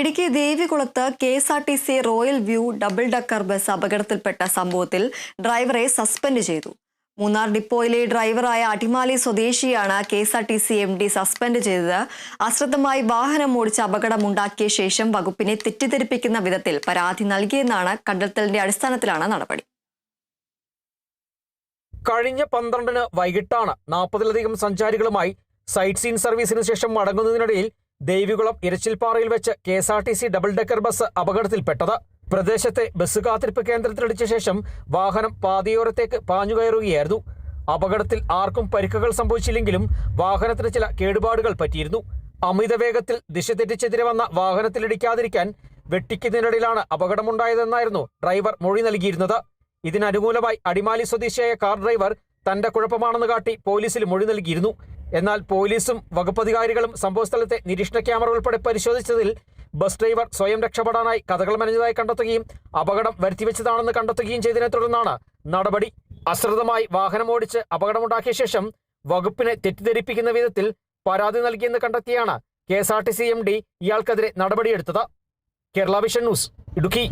ഇടുക്കി ദേവികുളത്ത് KSRTC royal view double decker bus അപകടത്തിൽപ്പെട്ട സംഭവത്തിൽ ഡ്രൈവറെ സസ്പെൻഡ് ചെയ്തു. മൂന്നാർ ഡിപ്പോയിലെ ഡ്രൈവറായ അടിമാലി സ്വദേശിയാണ് KSRTC MD സസ്പെൻഡ് ചെയ്തത്. അശ്രദ്ധമായി വാഹനം ഓടിച്ച് അപകടമുണ്ടാക്കിയ ശേഷം വകുപ്പിനെ തെറ്റിദ്ധരിപ്പിക്കുന്ന വിധത്തിൽ പരാതി നൽകിയെന്നാണ് കണ്ടെത്തലിന്റെ അടിസ്ഥാനത്തിലാണ് നടപടി. കഴിഞ്ഞ 12-ന് വൈകിട്ടാണ് 40-ലധികം സഞ്ചാരികളുമായി സൈറ്റ് സീൻ സർവീസിന് ശേഷം മടങ്ങുന്നതിനിടയിൽ ദേവികുളം ഇരച്ചിൽപ്പാറയിൽ വെച്ച് KSRTC ഡബിൾ ഡെക്കർ ബസ് അപകടത്തിൽപ്പെട്ടത്. പ്രദേശത്തെ ബസ് കാത്തിരിപ്പ് കേന്ദ്രത്തിലിടിച്ച ശേഷം വാഹനം പാതയോരത്തേക്ക് പാഞ്ഞുകയറുകയായിരുന്നു. അപകടത്തിൽ ആർക്കും പരിക്കുകൾ സംഭവിച്ചില്ലെങ്കിലും വാഹനത്തിന് ചില കേടുപാടുകൾ പറ്റിയിരുന്നു. അമിത വേഗത്തിൽ ദിശ തെറ്റിച്ചെതിരെ വന്ന വാഹനത്തിലിടിക്കാതിരിക്കാൻ വെട്ടിക്കുന്നതിനിടയിലാണ് അപകടമുണ്ടായതെന്നായിരുന്നു ഡ്രൈവർ മൊഴി നൽകിയിരുന്നത്. ഇതിനനുകൂലമായി അടിമാലി സ്വദേശിയായ കാർ ഡ്രൈവർ തന്റെ കുഴപ്പമാണെന്ന് കാട്ടി പോലീസിൽ മൊഴി നൽകിയിരുന്നു. എന്നാൽ പോലീസും വകുപ്പധികാരികളും സംഭവസ്ഥലത്തെ നിരീക്ഷണ ക്യാമറ ഉൾപ്പെടെ പരിശോധിച്ചതിൽ ബസ് ഡ്രൈവർ സ്വയം രക്ഷപ്പെടാനായി കഥകൾ മെനഞ്ഞതായി കണ്ടെത്തുകയും അപകടം വരുത്തിവെച്ചതാണെന്ന് കണ്ടെത്തുകയും ചെയ്തതിനെ തുടർന്നാണ് നടപടി. അശ്രദ്ധമായി വാഹനമോടിച്ച് അപകടമുണ്ടാക്കിയ ശേഷം വകുപ്പിനെ തെറ്റിദ്ധരിപ്പിക്കുന്ന വിധത്തിൽ പരാതി നൽകിയെന്ന് കണ്ടെത്തിയാണ് KSRTC MD ഇയാൾക്കെതിരെ നടപടിയെടുത്തത്. Kerala vision news, Idukki.